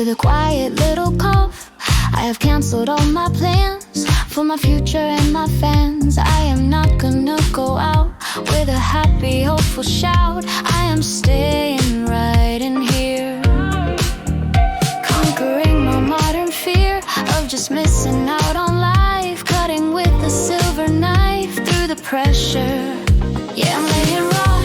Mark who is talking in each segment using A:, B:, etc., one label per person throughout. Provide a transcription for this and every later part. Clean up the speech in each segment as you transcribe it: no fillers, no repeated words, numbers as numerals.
A: with a quiet little cough. I have cancelled all my plans for my future and my fans. I am not gonna go out with a happy, hopeful shout. I am staying right in here, conquering my modern fear of just missing out on life, cutting with a silver knife through the pressure. Yeah, I'm laying raw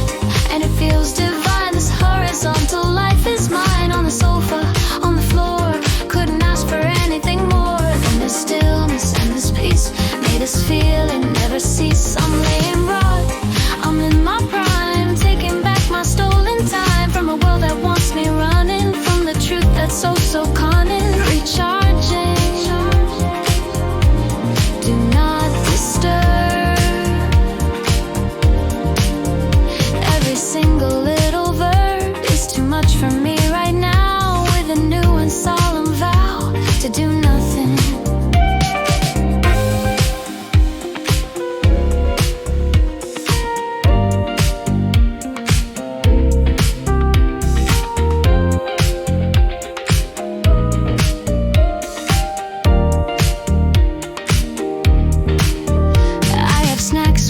A: and it feels divine. This horizontal life is mine. On the sofa, on the floor, couldn't ask for anything more than this stillness and this peace. May this feeling never cease. I'm laying raw, I'm in my prime, taking back my stolen time from a world that wants me running from the truth that's so cunning. Recharging, do not disturb. Every single little verb is too much for me right now, with a new and solemn vow to do nothing.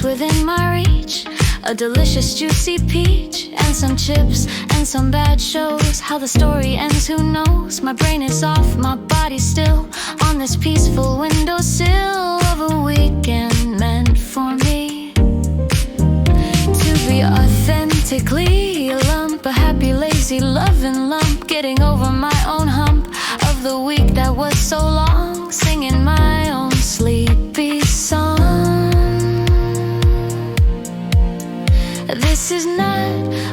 A: Within my reach, a delicious juicy peach, and some chips and some bad shows. How the story ends, who knows? My brain is off, my body's still on this peaceful windowsill of a weekend meant for me to be authentically a lump, a happy lazy loving lump, getting over my own hump of the week that was so long, singing my own sleepy song. This is not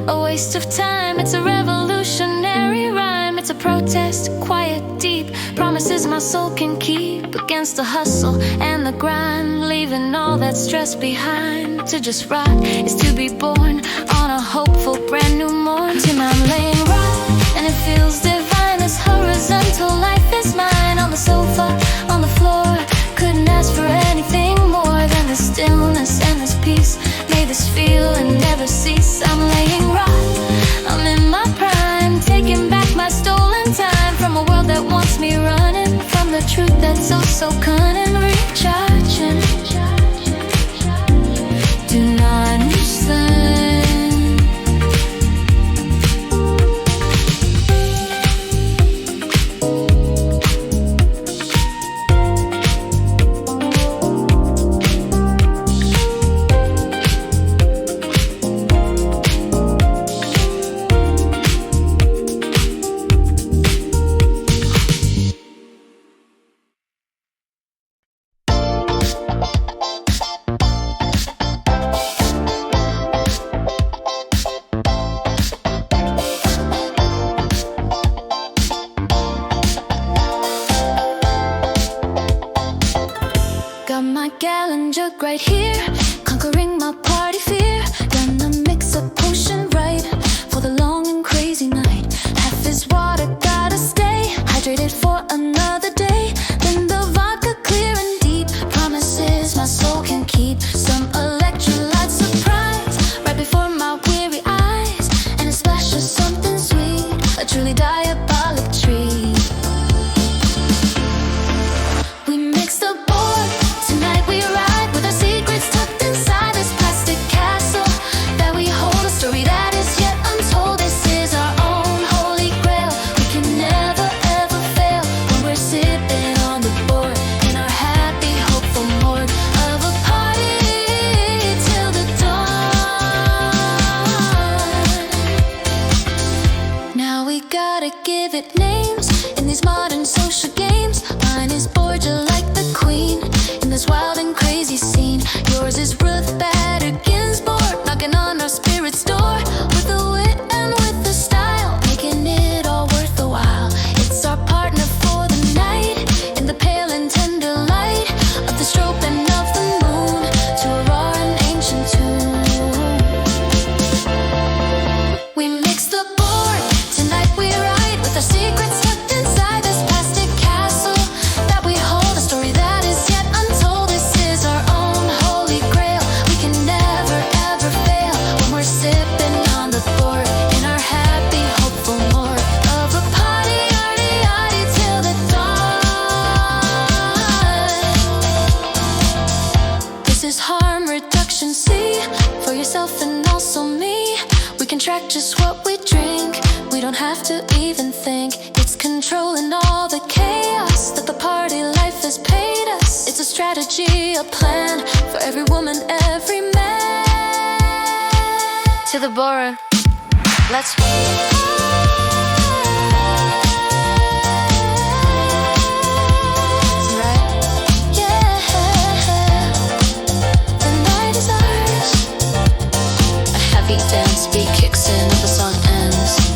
A: a waste of time, it's a revolutionary rhyme. It's a protest, quiet, deep, promises my soul can keep against the hustle and the grind, leaving all that stress behind. To just rock is to be born on a hopeful brand new morn. Till I'm laying rock and it feels divine. This horizontal life is mine. On the sofa, on the floor, couldn't ask for anything more than the stillness and this peace. May this feeling never cease. I'm laying rock, I'm in my prime, taking back my stolen time from a world that wants me running from the truth that's so cunning. Recharging, do not understand. Got my gallon jug right here, conquering my party fear. Gonna mix a potion right for the long and crazy night. Half is water, gotta stay hydrated for another day. Then the vodka clear and deep, promises my soul can keep. Some electrolyte surprise right before my weary eyes, and a splash of something sweet, a truly diabolic treat. We mix the Borg, tonight we ride with our secrets tucked inside this plastic castle that we hold, a story that is yet untold. This is our own holy grail, we can never ever fail when we're sipping on the Borg in our happy hopeful morgue of a party till the dawn. Now we gotta give it names in these modern social games. Mine is Borgia like the queen in this wild and crazy scene. Yours is Ruth Bader Ginsburg, knocking on our spirit's door with the wit and with the style, making it all worth the while. It's our partner for the night in the pale and tender light of the strobe and of the moon to a raw and ancient tune. We mix the Borg, tonight we ride with our secrets track just what we drink. We don't have to even think. It's controlling all the chaos that the party life has paid us. It's a strategy, a plan for every woman, every man. To the Bora, let's dance beat kicks in as the song ends.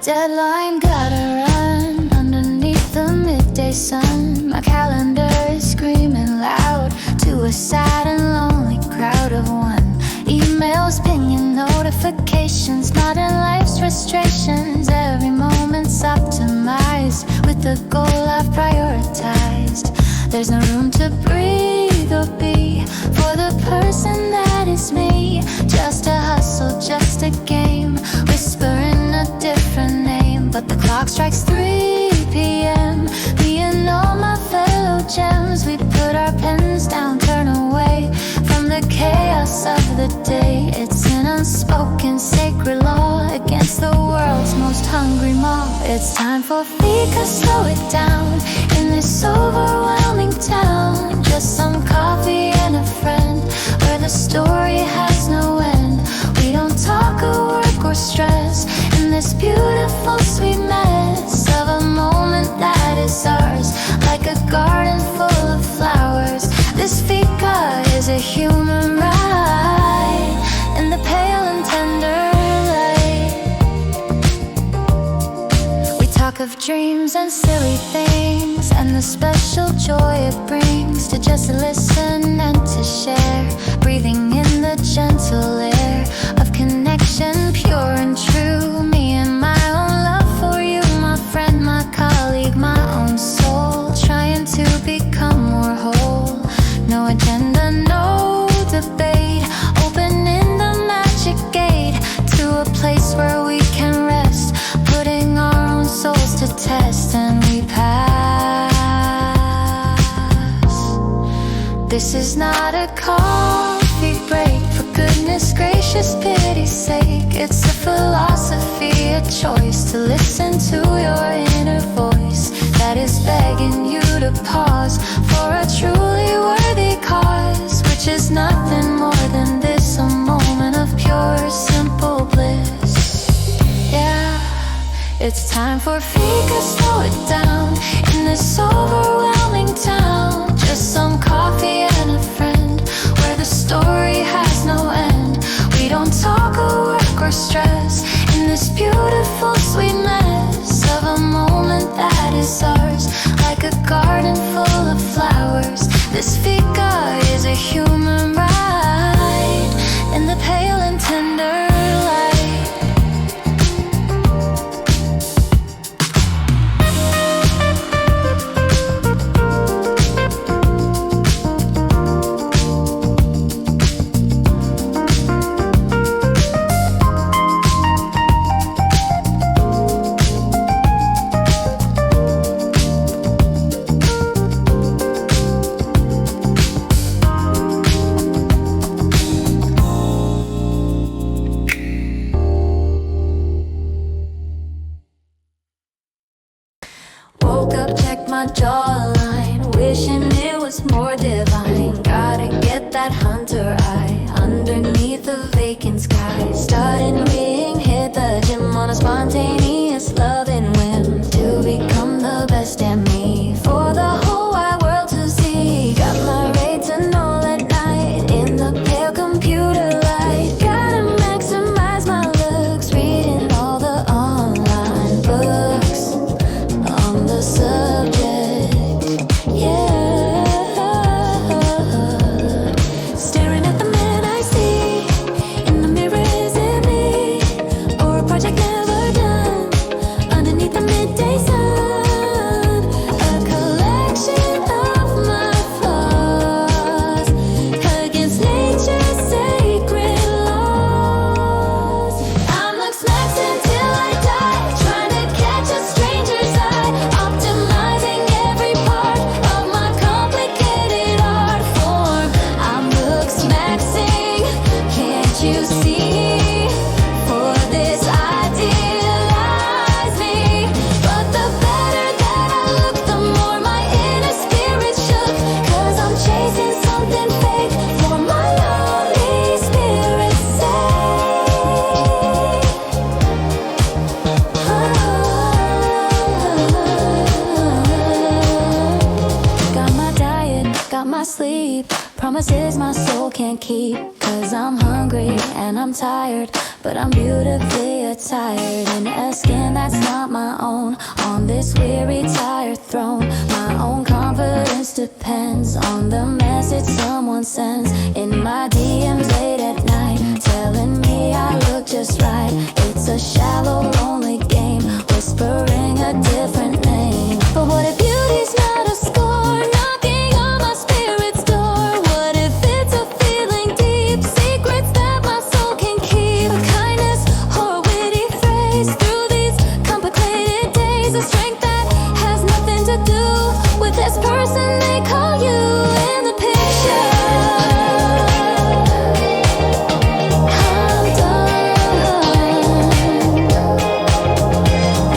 A: Deadline, gotta run underneath the midday sun. My calendar is screaming loud to a sad and lonely crowd of one. Emails, pinging notifications, modern life's frustrations. Every moment's optimized with the goal I've prioritized. There's no room to breathe or be for the person that is me. Just a hustle, just a game, whispering a different name. But the clock strikes 3 p.m. Me and all my fellow gems, we put our pens down, turn away from the chaos of the day. It's an unspoken sacred law against the world's most hungry mob. It's time for Fika, slow it down in this overwhelming town. Just some coffee and a friend, where the story has no end. We don't talk or work or stress in this beautiful sweet mess of a moment that is ours, like a garden full of flowers. This Fika is a human right in the pale and tender light. We talk of dreams and silly things and the special joy it brings to just listen and to share, breathing in the gentle air of connection, pure and true. Me and my own love for you, my friend, my colleague, my own soul, trying to become more whole. No agenda, no debate, opening the magic gate to a place where we can rest, putting our own souls to test, and we pass. This is not a coffee break, for goodness gracious, pity's sake. It's a philosophy, a choice to listen to your inner voice that is begging you to pause for a truly worthy cause, which is nothing more than this, a moment of pure, simple bliss. Yeah, it's time for Fika, slow it down in this overwhelming town. Just some coffee and a friend, where the story has no end. We don't talk or work or stress in this beautiful sweet mess of a moment that is ours, like a garden full of flowers. This Fika is a human right in the pale and tender light. that hunter eye underneath the vacant sky. Started reading, hit the gym on a spontaneous loving whim to become the best at me for the whole wide world to see. Got my retinol at night in the pale computer light. Gotta maximize my looks, reading all the online books on the subject. Yeah, staring at the man I see in the mirror. Is it me or a project never done underneath the midday sun? A collection of my flaws against nature's sacred laws. I'm Looksmaxxing till I die, trying to catch a stranger's eye, optimizing every part of my complicated art form. I'm Looksmaxxing, can't you see? For this idealize me, but the better that I look, the more my inner spirit shook. 'Cause I'm chasing something fake for my lonely spirit's sake. Got my diet, got my sleep, promises my soul can't keep. 'Cause I'm hungry and I'm tired, but I'm beautifully attired in a skin that's not my own. On this weary, tired throne, my own confidence depends on the message someone sends in my DMs late at night, telling me I look just right. It's a shallow, lonely game, whispering a different name. But what if beauty's not a score, knocking on my spirit's door? What if it's a feeling deep, secrets that my soul can keep? A kindness or a witty phrase through these complicated days, a strength that has nothing to do with this person they call you in the picture. I'm done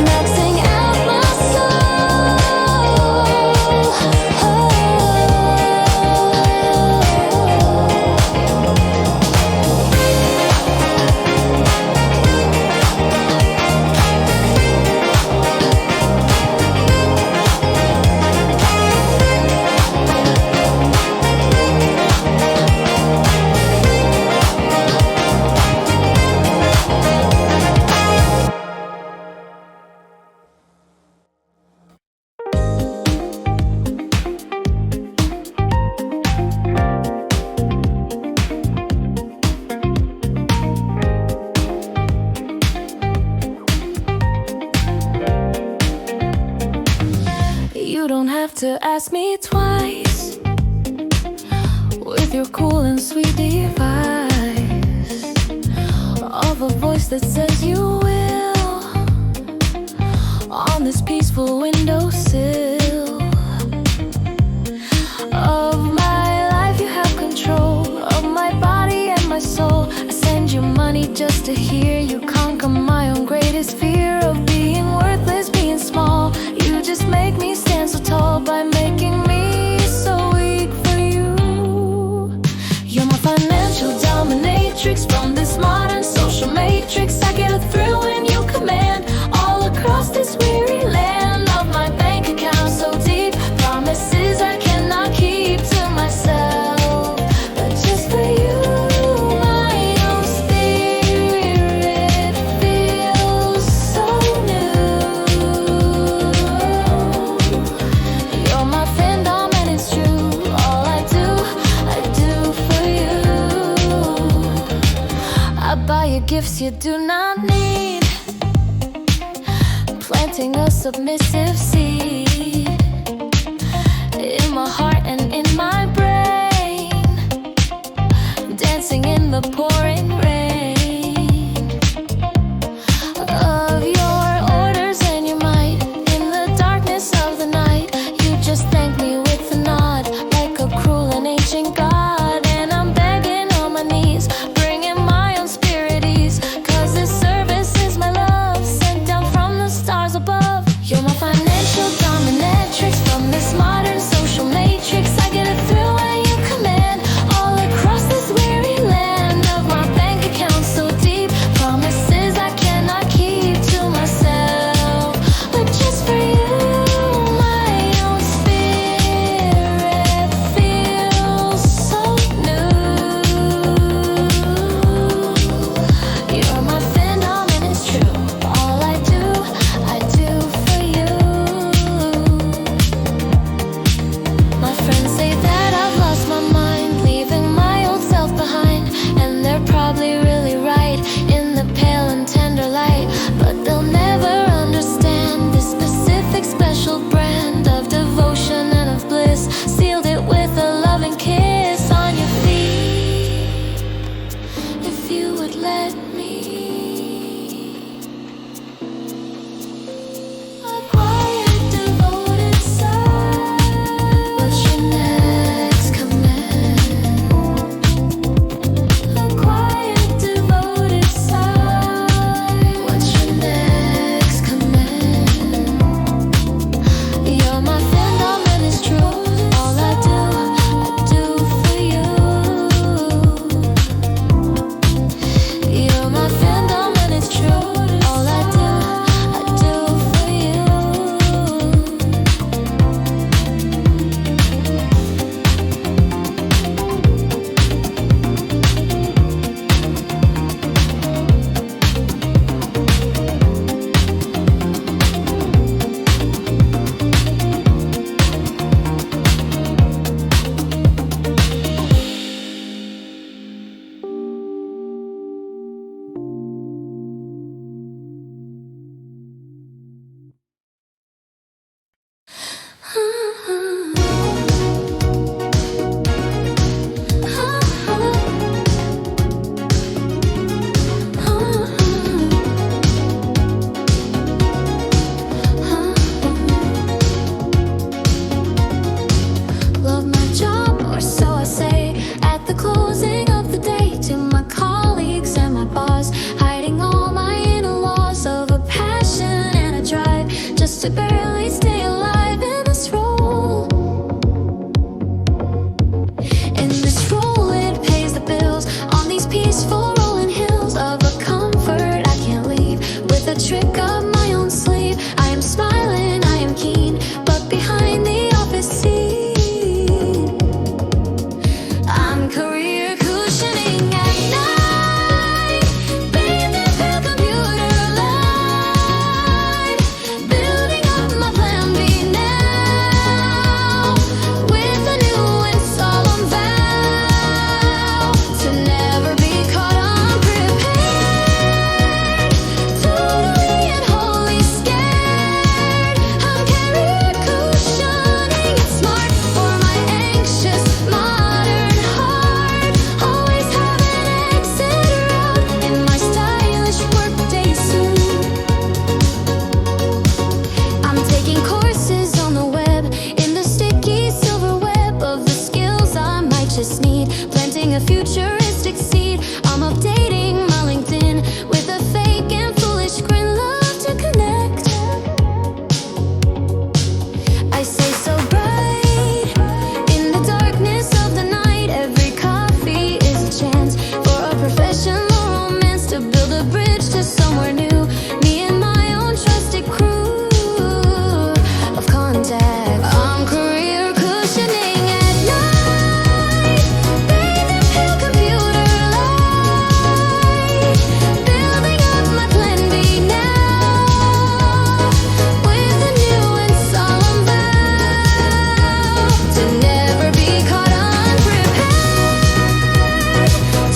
A: maxing out my soul. You don't have to ask me twice with your cool and sweet device of a voice that says you will on this peaceful windowsill of my life. You have control of my body and my soul. I send you money just to hear you conquer my own greatest fear of being worthless, being small. You just make me stand so tall by making me so weak for you. You're my financial dominatrix from this modern social matrix. I get a thrill when you command all across this weary land of my bank account so deep. Promises I cannot keep to myself, but just for you, my own spirit feels so new. You're my fandom and it's true. All I do for you. I buy you gifts you do not need, planting a submissive seed in my heart and in my brain, dancing in the pouring rain of your orders and your might. In the darkness of the night, you just thank me with a nod, like a cruel and ancient god. And I'm begging on my knees, bringing my own spirit ease. 'Cause this service is my love, sent down from the stars above. You're my financial dominatrix from this modern social matrix. need, planting a futuristic seed. I'm updating my LinkedIn with a fake and foolish grin. Love to connect. I say so bright in the darkness of the night. Every coffee is a chance for a professional romance to build a bridge to somewhere new. Me and my own trusted crew of contact. I'm career cushioning at night, bathing pale computer light, building up my plan B now, with a new and solemn vow to never be caught unprepared,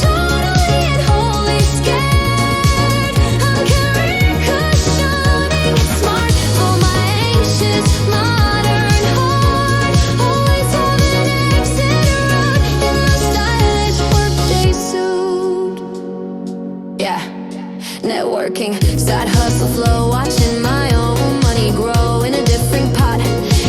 A: totally and wholly scared. I'm career cushioning, it's smart for my anxious modern heart, always have an exit route in my stylish workday suit. Yeah, networking, side hustle flow, watching my own money grow in a different pot.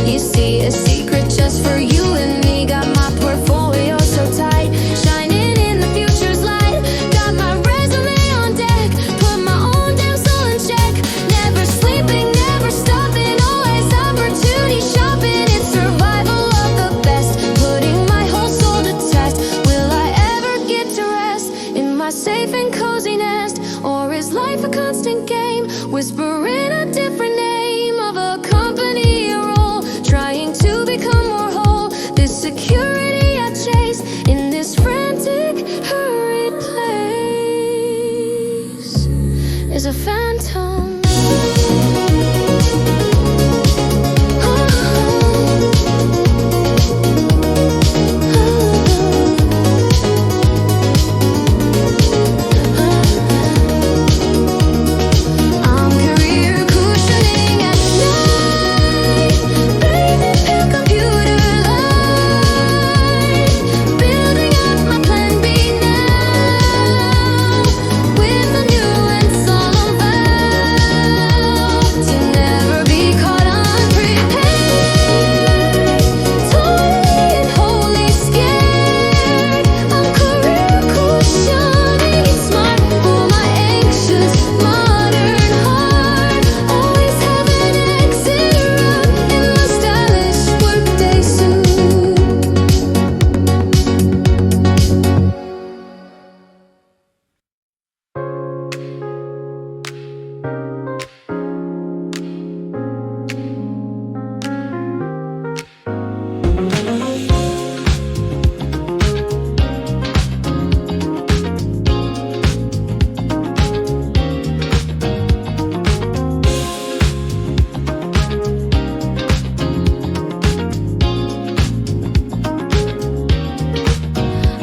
A: You see, a secret just for you and me. Got my portfolio so tight, shining in the future's light. Got my resume on deck, put my own damn soul in check. Never sleeping, never stopping, always opportunity shopping. It's survival of the best, putting my whole soul to test. Will I ever get to rest in my safe and cozy nest? Or is life a constant game, whispering a different name of a company, a role, trying to become more whole? This security I chase in this frantic, hurried place is a phantom. I'm career cushioning at night, bathing pale computer light, building up my plan B now, with a new and solemn vow to never be caught unprepared, totally and wholly scared. I'm career cushioning, it's smart for my anxious modern heart, always have an exit route in my stylish workday suit.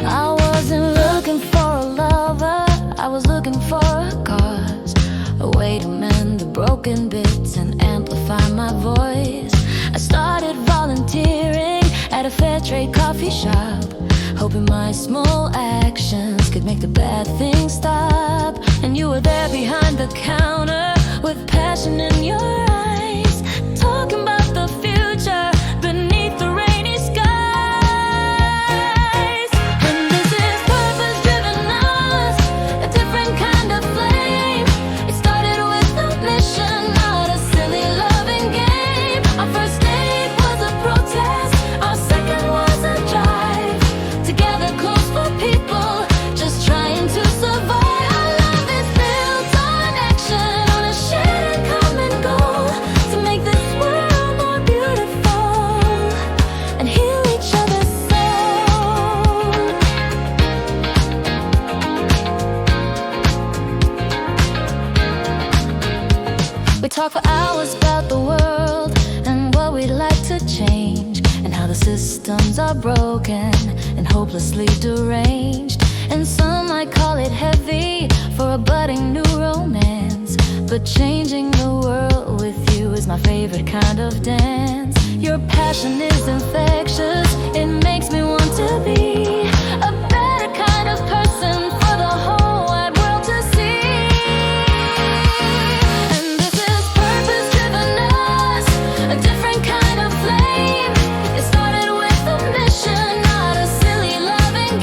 A: I wasn't looking for a lover, I was looking for a cause, a way to mend the broken bits and amplify my voice. I started volunteering at a fair trade coffee shop, hoping my small actions could make the bad things stop. And you were there behind the counter with passion in your eyes, talking about the future beneath the rainy skies. And this is purpose driven us, a different kind of flame. It started with a mission, not a silly loving game. Our first date was a protest, our second was a drive, together close for people, just trying to survive. Our love is built on action, on a shared and common goal, to make this world more beautiful and heal each other's soul. We talk for hours about the world and what we'd like to change, and how the systems are broken and hopelessly deranged. And some might call it heavy for a budding new romance, but changing the world with you is my favorite kind of dance. Your passion is infectious, it makes me want to be a better kind of person for the whole wide world to see. And this is purpose driven us, a different kind of flame. It started with a mission, not a silly loving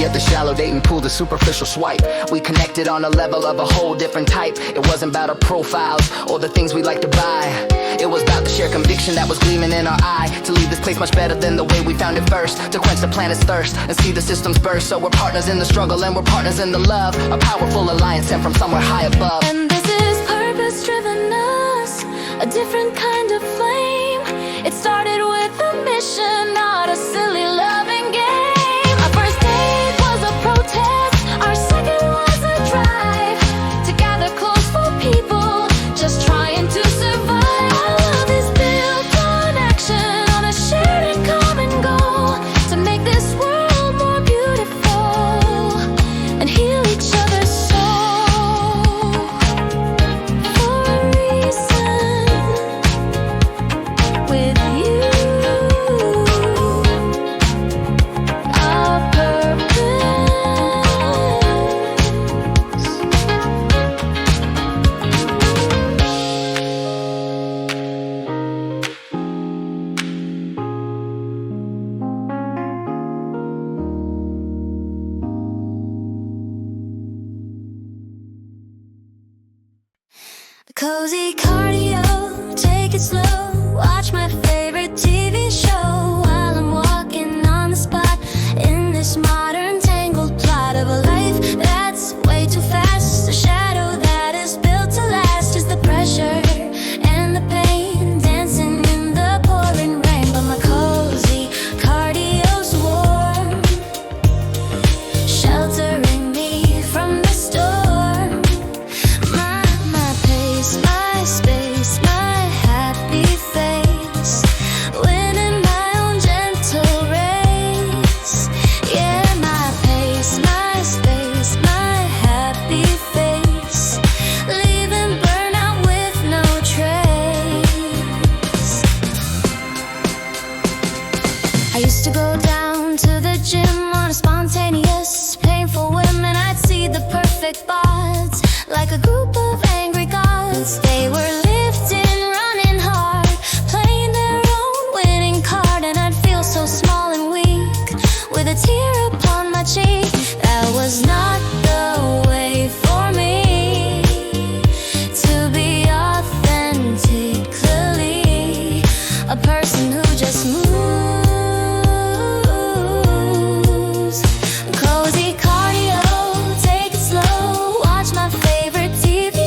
B: at the shallow dating pool, the superficial swipe. We connected on a level of a whole different type. It wasn't about our profiles or the things we like to buy. It was about the shared conviction that was gleaming in our eye, to leave this place much better than the way we found it first, to quench the planet's thirst and see the systems burst. So we're partners in the struggle and we're partners in the love, a powerful alliance sent from somewhere high above.
A: And this is purpose-driven us, a different kind of flame. It started with a mission, not a silly loving game. Our first date was a protest, our second was a drive, to gather close for people just trying to survive. Our love is built on action, on a shared and common goal, to make this world more beautiful and heal each other's soul. For a reason, with you, our purpose. Cozy cardio, take it slow. Watch my favorite TV show while I'm walking on the spot in this modern tangled plot of a life that's way too fast. The shadow that is built to last is the pressure and the pain, dancing in the pouring rain. But my cozy cardio's warm, sheltering me from the storm. My pace, my space, my happy face, winning my own gentle race. Yeah, my pace, my space, my happy face, leaving burnout with no trace. I used to go down to the gym on a spontaneous, painful whim, and I'd see the perfect bods like a group of angry gods. They were lifting, running hard, playing their own winning card, and I'd feel so small and weak with a tear upon my cheek. That was not the way for me to be authentically a person who just moves. Cozy cardio, take it slow. Watch my favorite TV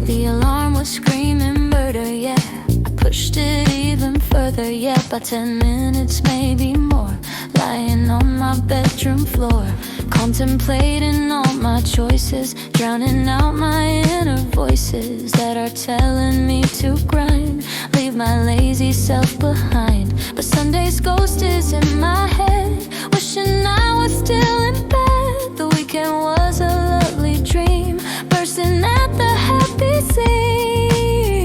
A: The alarm was screaming murder, yeah. I pushed it even further, yeah. By 10 minutes, maybe more. Lying on my bedroom floor, contemplating all my choices, drowning out my inner voices that are telling me to grind, leave my lazy self behind. But Sunday's ghost is in my head, wishing I was still in bed. The weekend was a lovely dream, bursting at the happy seams.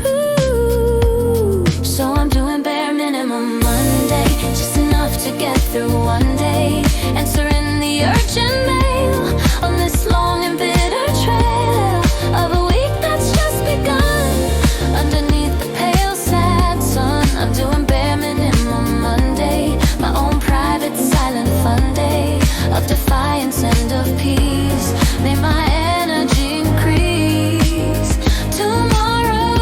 A: Ooh. So I'm doing bare minimum Monday, just enough to get through one day, answering the urgent mail on this long and bitter trail of a week that's just begun. Underneath the pale sad sun, I'm doing bare minimum Monday, my own private silent fun day of defiance and of peace. May my energy increase tomorrow.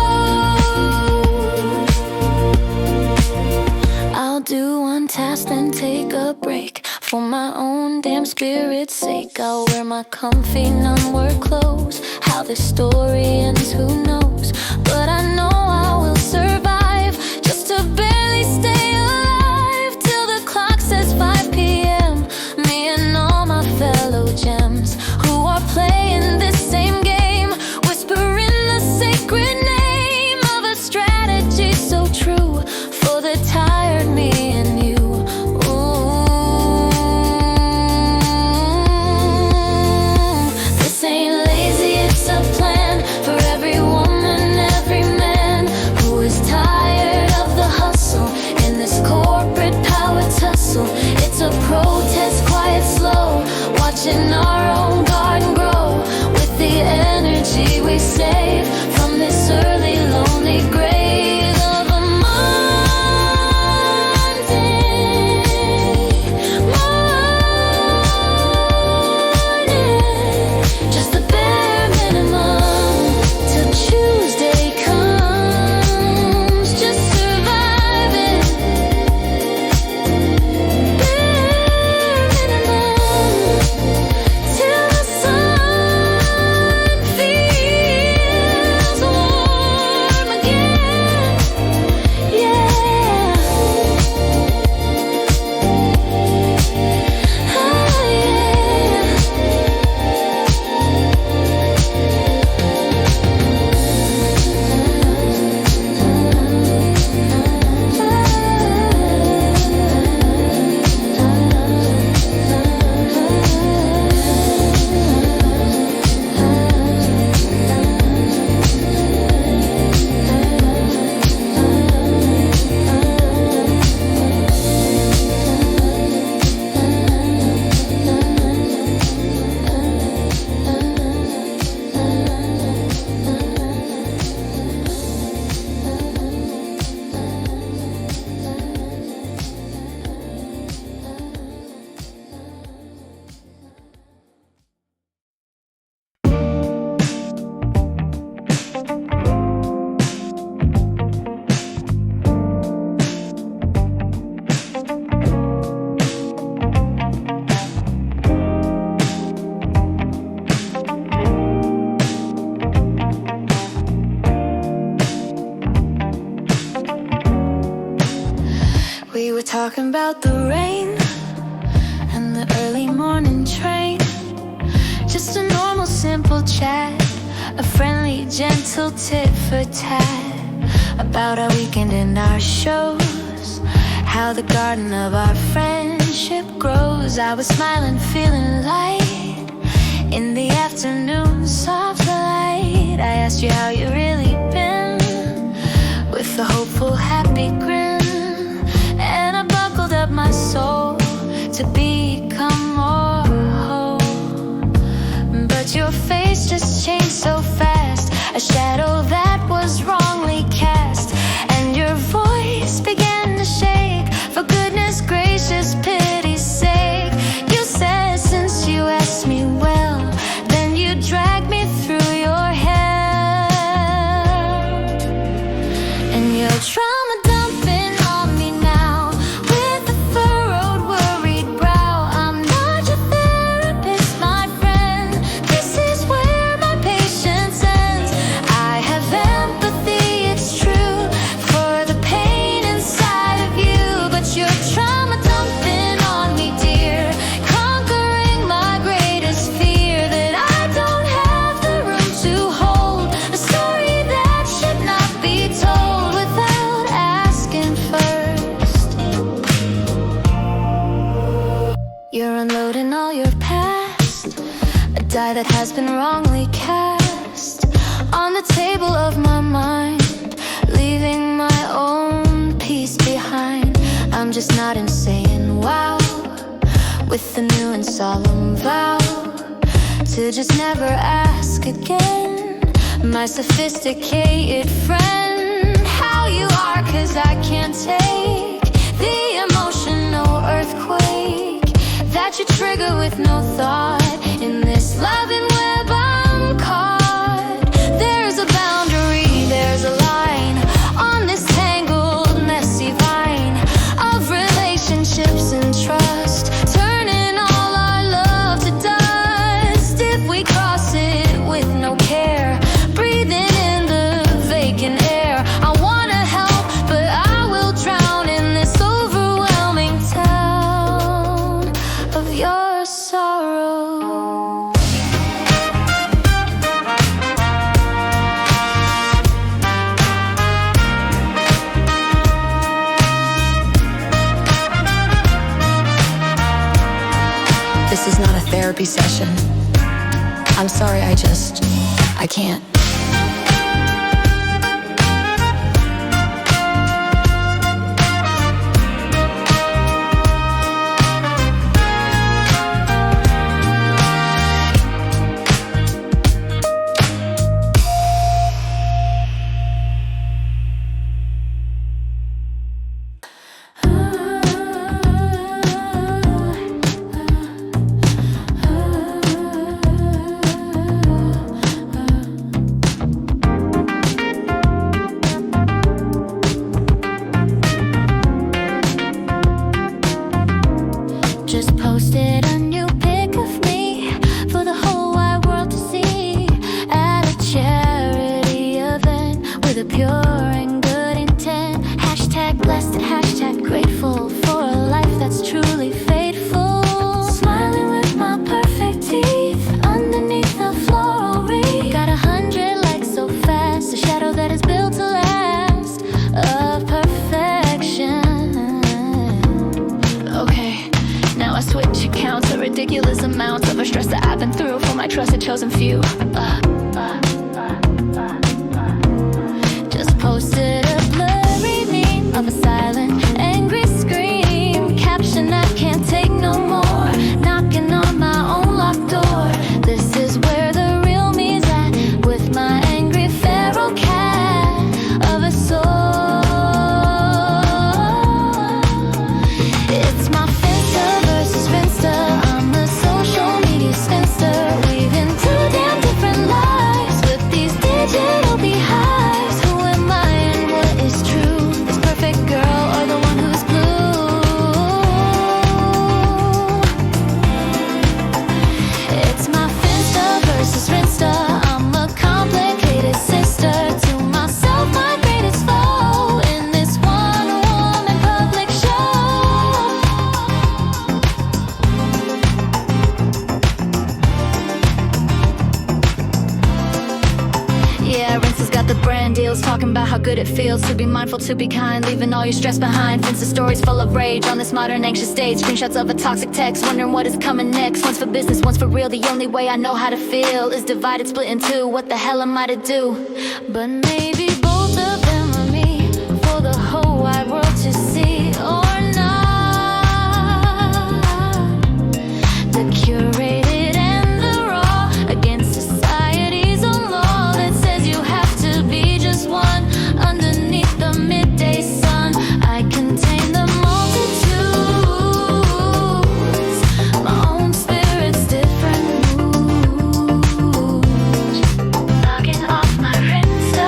A: I'll do one task then take a break for my own damn spirit's sake. I'll wear my comfy non-work clothes. How this story ends, who knows? But I know I will survive, just to barely stay alive till the clock says 5 p.m. Me and all my fellow gems who are playing this same game, whispering the sacred name of a strategy so true for the tired me and you. This ain't lazy, it's a plan for every woman, every man who is tired of the hustle in this corporate power tussle. It's a protest, quiet, slow, watching our own garden grow with the energy we save from this early lonely grave of a Monday morning. Just the bare minimum till Tuesday comes. Just surviving. Bare minimum till the sun feels warm again. Yeah. We were talking about the rain and the early morning train. Just a normal, simple chat, a friendly, gentle tit for tat about our weekend and our shows, how the garden of our friendship grows. I was smiling, feeling light in the afternoon, soft light. I asked you how you really been, with a hopeful, happy grin, and I buckled up my soul to become more whole. But your face just changed so fast, a shadow that was wrongly cast, and your voice began to shake. For goodness gracious, pity's sake, you said since you asked me well, then you dragged me through your hell. die that has been wrongly cast on the table of my mind, leaving my own peace behind. I'm just not insane, wow, with a new and solemn vow to just never ask again, my sophisticated friend, how you are, 'cause I can't take the emotional earthquake that you trigger with no thought. In this loving web I'm caught. There's a boundary, there's a line on this tangled, messy vine of relationships and trust, turning all our love to dust if we cross it with no care, breathing in the vacant air. I wanna help, but I will drown in this overwhelming town of your sorrow.
C: This is not a therapy session. I'm sorry, I can't.
A: Just posted a new pic of me for the whole wide world to see at a charity event with a pure and good intent. Hashtag blessed and hashtag grateful for a life that's truly faithful. Smiling with my perfect teeth underneath the floral wreath. Got 100 likes so fast, a shadow that is built to last, of perfection. Okay, now I switch accounts, a ridiculous amount of a stress that I've been through for my trusted chosen few. Just posted a blurry meme of a silent, angry scream. Caption I can't take no more, knocking on my own locked door. This is where the real me's at, with my angry feral cat of a soul. It's my Finsta versus Rinsta. I'm a social media spinster, weaving two damn different lives with these digital beehives. Who am I and what is true? This perfect girl or the one who's blue? It's my Finsta versus Rinsta. I'm a complicated sister to myself, my greatest foe in this one-woman public show. Yeah, Rinsta's got the brand deals, talking about how good it feels to be mindful, to be kind, leaving all your stress behind. Finsta stories full of rage on this modern anxious stage. Screenshots of a toxic text, wondering what is coming next. One's for business, one's for real. The only way I know how to feel is divided, split in two. What the hell am I to do? But maybe both of them are me, for the whole wide world to see, or not. The curated and the raw, against society's own law that says you have to be just one underneath the midday sun. I contain the multitudes, my own spirit's different moods. Knocking off my Rinsta,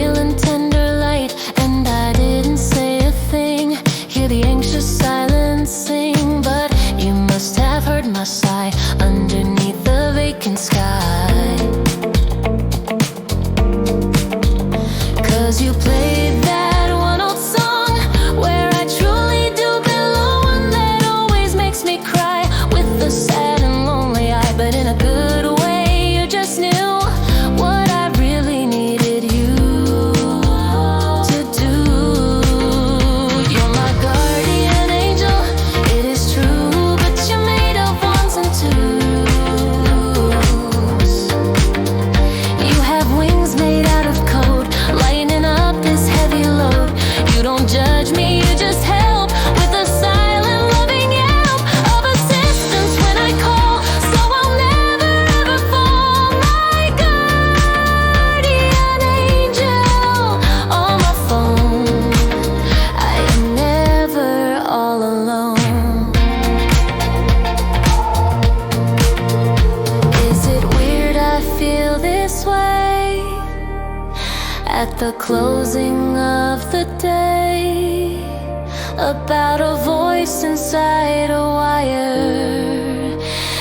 A: pale and tender light, and I didn't say a thing. Hear the anxious silence sing, but you must have heard my sigh underneath the vacant sky. 'Cause you played that one old song where I truly do belong, one that always makes me cry with a sad and lonely eye, but in a good way. You just knew what I really needed you to do. You're my guardian angel, it is true, but you're made of ones and twos. You have wings made out of code, lightening up this heavy load. You don't judge me, you just help with a silent loving yelp of assistance when I call, so I'll never ever fall. My guardian angel on my phone, I am never all alone. Is it weird I feel this way at the closing of the day, about a voice inside a wire,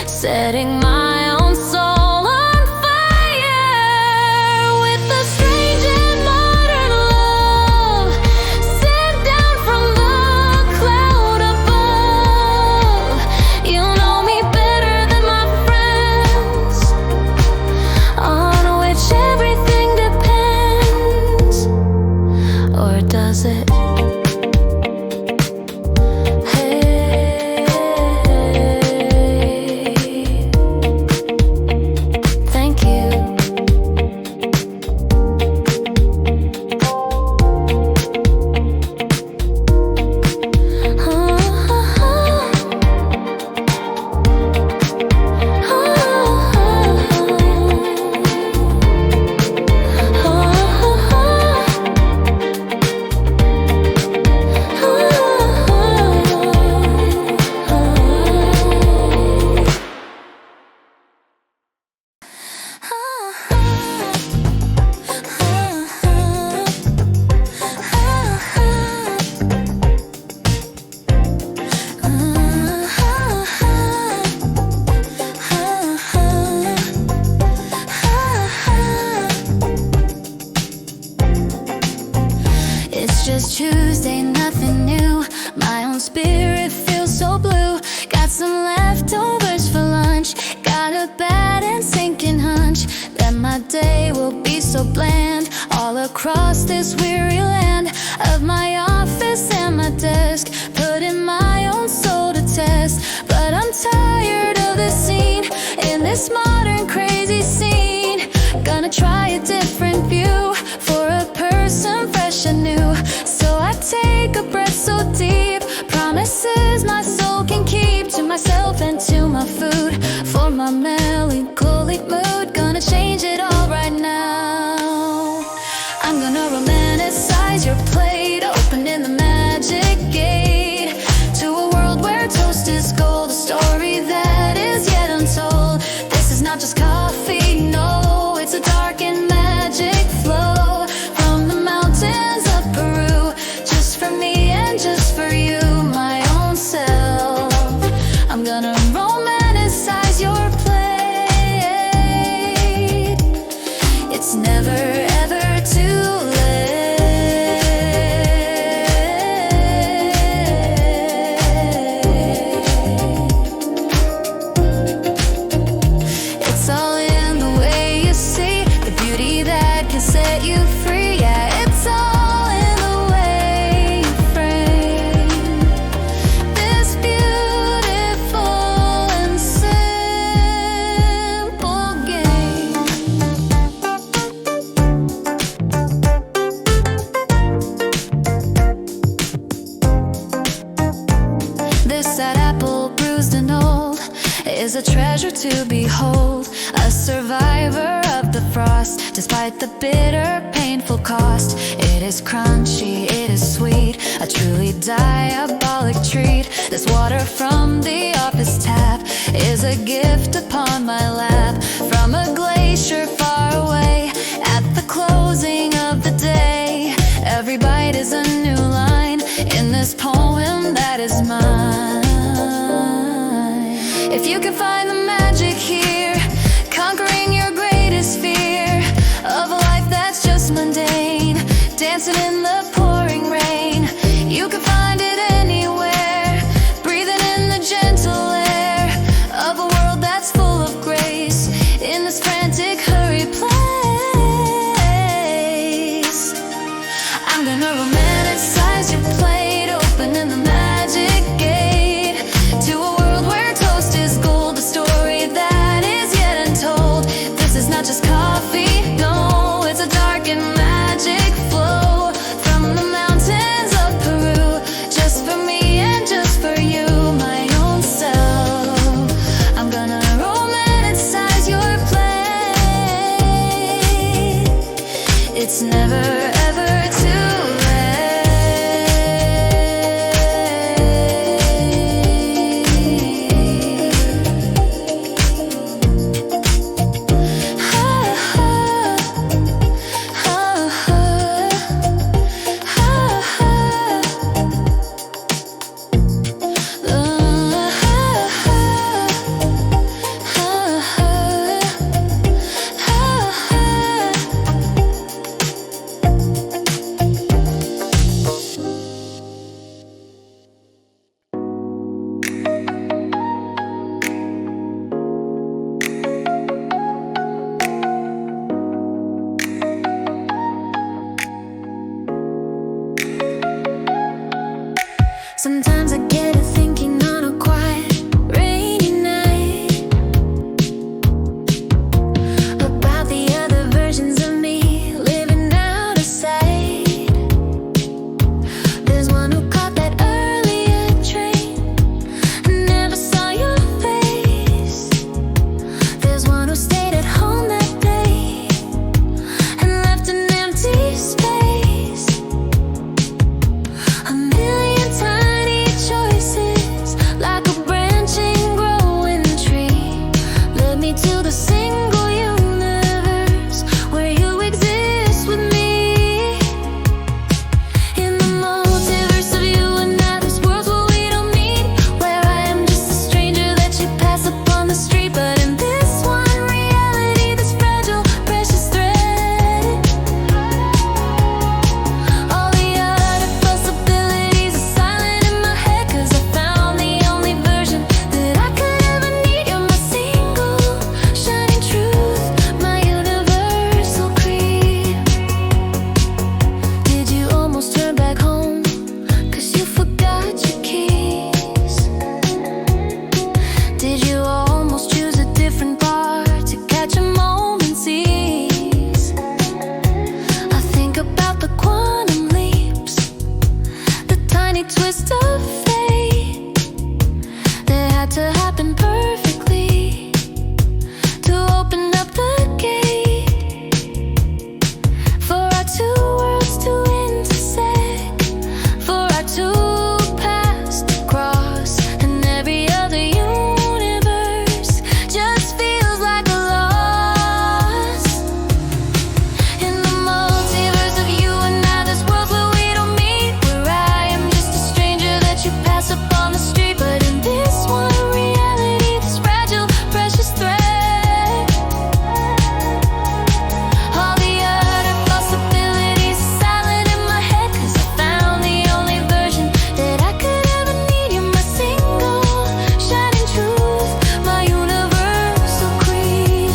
A: setting my own soul on fire with a strange and modern love sent down from the cloud above. You know me better than my friends, on which everything depends. Or does it? Hey, thank you. It's just Tuesday, nothing new. My own spirit feels so blue. Got some leftovers for lunch. Got a bad and sinking hunch that my day will be so bland all across this weary land of my office and my desk, putting my own soul to test. But I'm tired of this scene, in this modern crazy scene. Gonna try a different view for a person fresh and new. So I take a breath so deep, promises my soul can keep, to myself and to my food, for my melancholic mood. Gonna change it all right now. I'm gonna romanticize your plate, opening the magic gate to a world where toast is gold, a story that is yet untold. This is not just coffee, no, it's a dark and magic flow from the mountains of Peru, just for me and just for you, my own self. I'm gonna romanticize your plate. It's never ever too late. It's all in the way you see the beauty that can set you free. Yeah, it's all in the way you frame this beautiful and simple game. This sad apple, bruised and old, is a treasure to behold. A survivor of the frost, despite the bitter, painful cost. It is crunchy, it is sweet, a truly diabolic treat. This water from the office tap is a gift upon my lap, from a glacier far away at the closing of the day. dancing in the pouring rain. You can find it anywhere, breathing in the gentle air of a world that's full of grace in this frantic hurry place. I'm gonna romanticize your plate, opening the magic gate to a world where toast is gold, a story that is yet untold. This is not just coffee, no, it's a dark and magic flow from the mountains of Peru, just for me and just for you, my own self. I'm gonna romanticize your plate. It's never ever too Sometimes I get to thinking on a quiet, rainy night about the other versions of me living out of sight. There's one who caught that earlier train and never saw your face. There's one who stayed at home that day and left an empty space. A million tiny choices, like a branching, growing tree, led me to the single universe where you exist with me. In the multiverse of you and I, there's worlds where we don't meet, where I am just a stranger that you pass up on the street. But in this one reality, this fragile, precious thread, all the other possibilities are silent in my head, 'cause I found the only version that I could ever need. You're my single, shining truth, my universal creed. Did you almost turn back home 'cause you forgot your keys? Did you almost choose a different bar to catch a moment's ease? I think about the quantum leaps, the tiny twist of fate that had to happen perfectly to open up the gate for our two worlds to intersect, for our two paths to cross, and every other universe just feels like a loss. In the multiverse of you and I, there's worlds where we don't meet, where I am just a stranger that you pass up on the street. But in this one reality, this fragile, precious thread, all the other possibilities are silent in my head, 'cause I found the only version that I could ever need. You're my single, shining truth, my universal creed.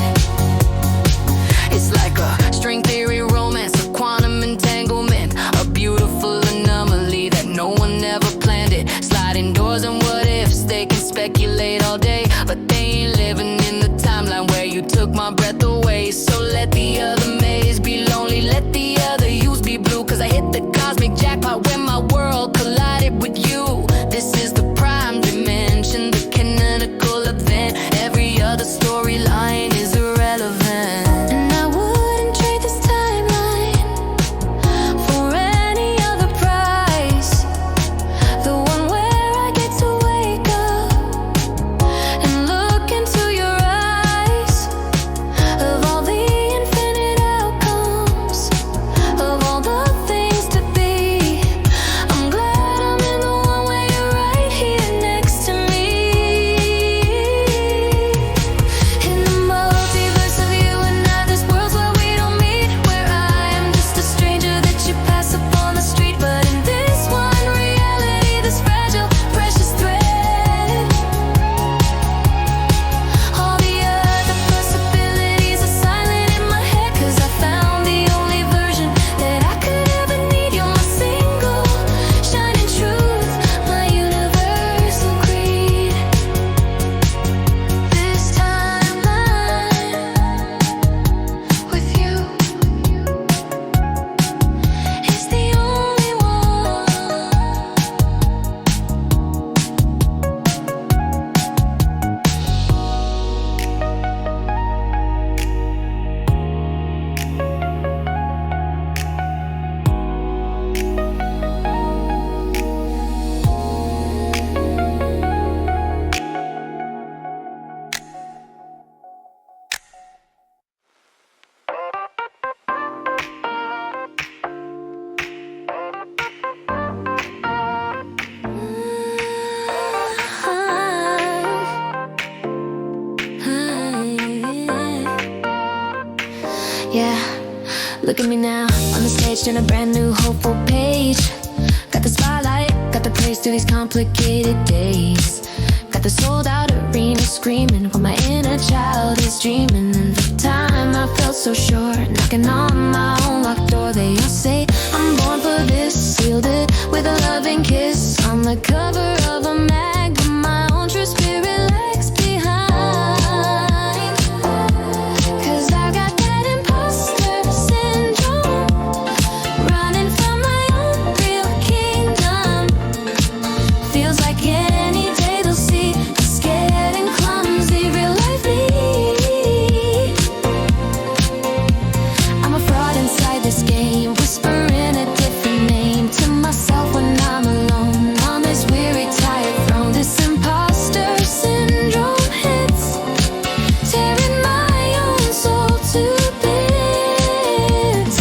A: It's like a string theory romance, a quantum entanglement, a beautiful anomaly that no one ever planned it. Sliding doors and what ifs, they can speculate all day, but they ain't living in the timeline where you took my breath away. So let the other maze be lonely, let the other hues be blue, 'cause I hit the cosmic jackpot when my world collided with you. This is the prime dimension, the canonical event. Every other storyline is irrelevant, and I wouldn't trade this timeline for any other price. The one where I get to wake up and look into your eyes, of all the infinite outcomes, of all the things to be, Look at me now, on the stage, turn a brand new hopeful page. Got the spotlight, got the praise through these complicated days. Got the sold out arena screaming while my inner child is dreaming. And the time I felt so sure, knocking on my own locked door. They all say I'm born for this, sealed it with a loving kiss. On the cover of a mag, but my own true spirit lags behind. 'Cause I got that imposter syndrome, running from my own real kingdom. Feels like any day they'll see the scared and clumsy real life me. I'm a fraud inside this game, whispering a different name to myself when I'm alone on this weary tired throne. This imposter syndrome hits, tearing my own soul to bits.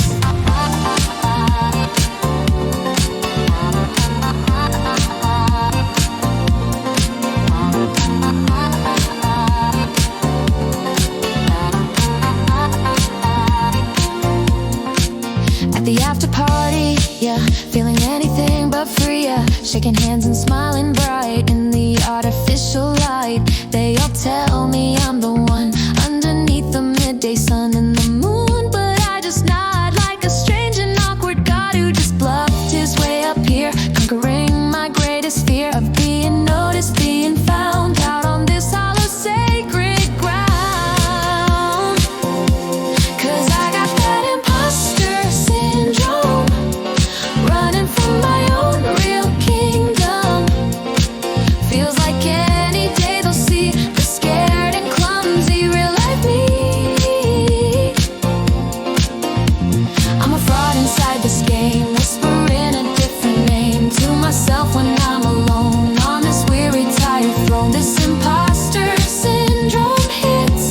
A: At the after party, yeah, feeling anything but free, yeah. Shaking hands and smiling bright in the artificial light. They all tell me I'm the one underneath the midday sun and the moon, but I just nod like a strange and awkward god who just bluffed his way up here, conquering my greatest fear of being noticed, being found out on this hollow sacred ground. 'Cause I got that imposter syndrome, running from my own real kingdom. Feels like any day they'll see the scared and clumsy real life me. I'm a fraud inside this game, whispering a different name to myself when I'm alone on this weary tired throne. This imposter syndrome hits,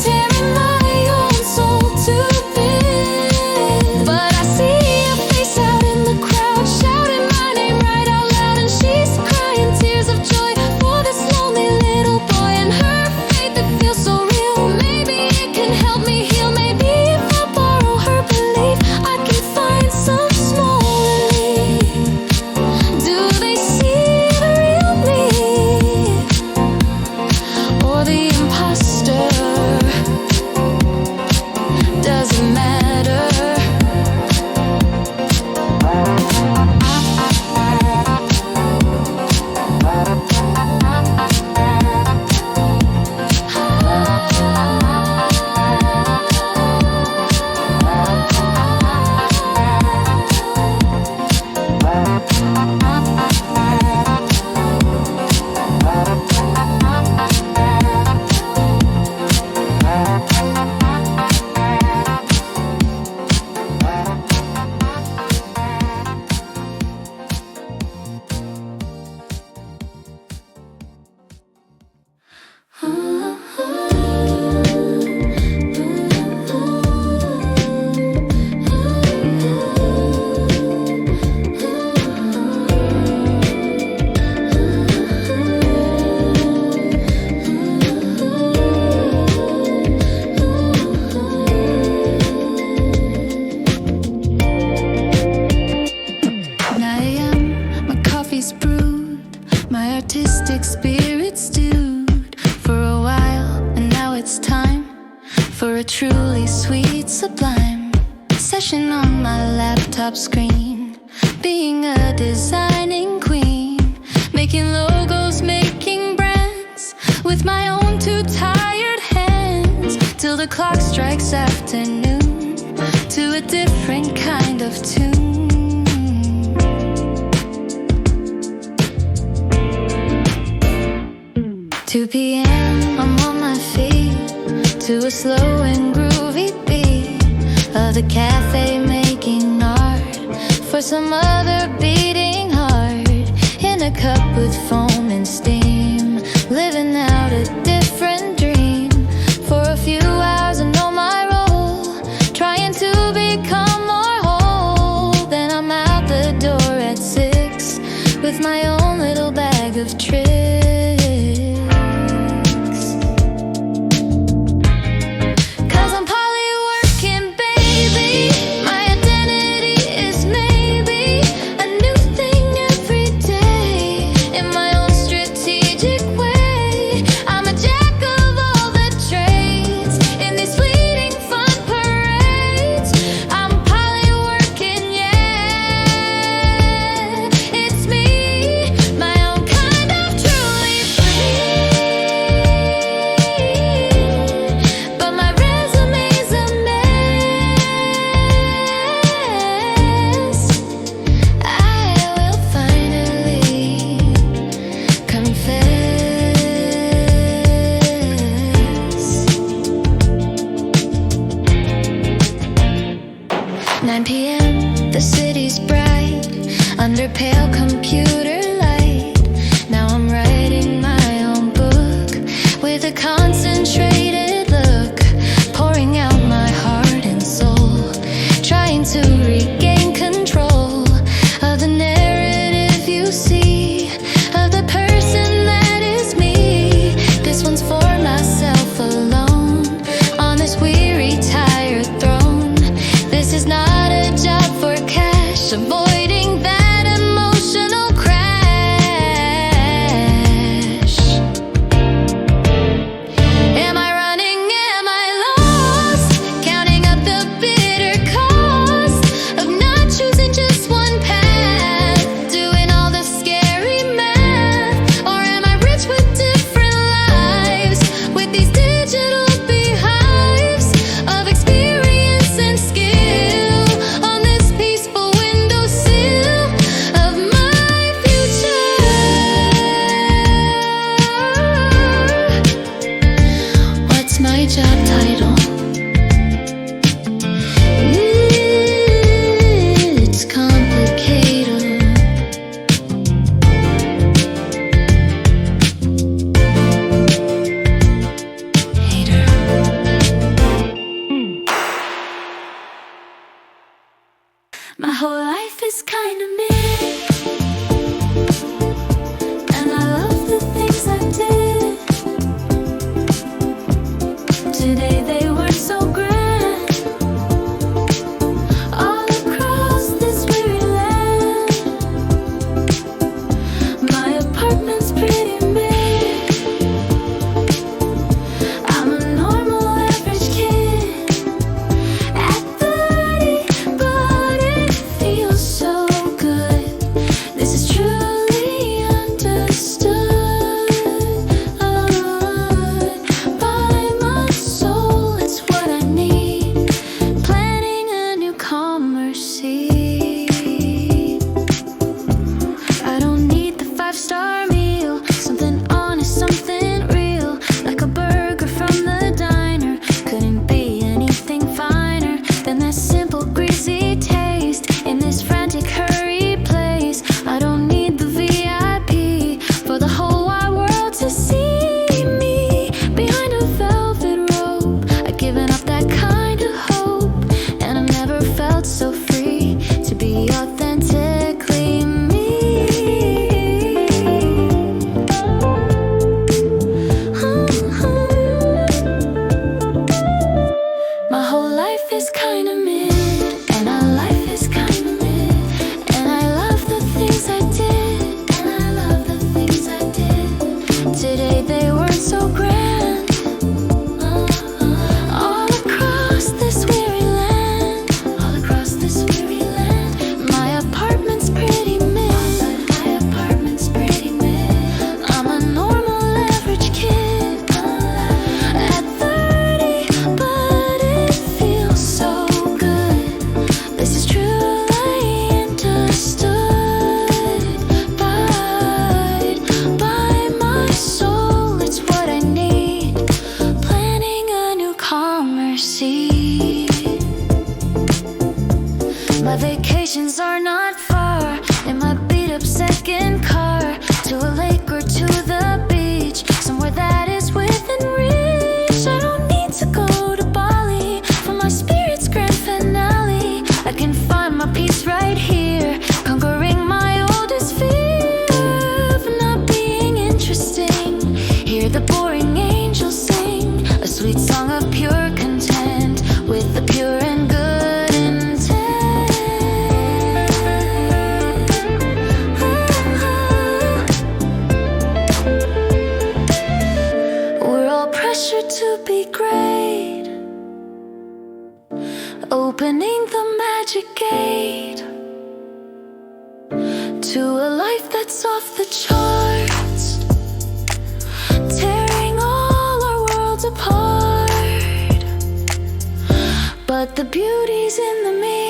A: tearing my own soul to bits. But I see a face out in the crowd, shouting my name right out loud, and she's crying tears of joy for this lonely little boy and her faith that feels so real. Maybe it can help me heal. Maybe if I borrow her belief, I can find some small relief. Do they see the real me or the imposter? Does it matter? Artistic spirit stewed for a while, and now it's time for a truly sweet sublime session on my laptop screen. Being a designing queen, making logos, making brands with my own two tired hands, till the clock strikes afternoon to a different kind of tune. 2 p.m. I'm on my feet to a slow and groovy beat of the cafe making art for some other beating heart in a cup with foam and steam, living out a different dream for a few hours. I know my role, trying to become more whole. Then I'm out the door at 6 with my own little bag of tricks. Baby,
C: under pale computer light. Now I'm writing my own book with a concentrated look, pouring out my heart and soul, trying to regain control of the narrative you see of the person that is me. This one's for myself alone on this weary, tired throne. This is not a job for cash, avoiding that emotional crash. Am I running? Am I lost? Counting up the bitter cost of not choosing just one path, doing all the scary math. Or am I rich with different lives, with these digital beehives of experience and skill on this peaceful windowsill of my future? What's my job title? It's complicated. Hater. My whole life is kinda meh, and I love the things I did. Today they were so grand, all across this weary land. My apartment's pretty meh. I'm a normal average kid at 30, but it feels so good. This is truly understood by my soul. It's what I need, planting a new commerce seed. I don't need the 5-star meal, something honest, something real, like a burger from the diner. Couldn't be anything finer than that simple, greasy taste in this frantic, hurried place. I don't need the VIP for the whole wide world to see me behind a velvet robe. I've given up that kind of hope, and I've never felt so free to be authentically me. My whole life is kinda mid, and our life is kinda mid, and I love the things I did, and I love the things I did. Today they weren't so grand, all across this weary land, all across this weary land. My apartment's pretty mid, my apartment's pretty mid. I'm a normal average kid at 30, but it feels so good. This is truly understood by my soul. It's what I need, planning a new commerce seed. My vacations are not far in my beat up second car, to a lake or to the beach, somewhere that is within reach. I don't need to go to Bali for my spirit's grand finale. I can find my peace right here, conquering my oldest fear of not being interesting. Hear the boring angels sing a sweet song of pure content with the pure and good intent. We're all pressured to be great, opening the magic gate to a life that's off the charts, tearing all our worlds apart. But the beauty's in the mirror.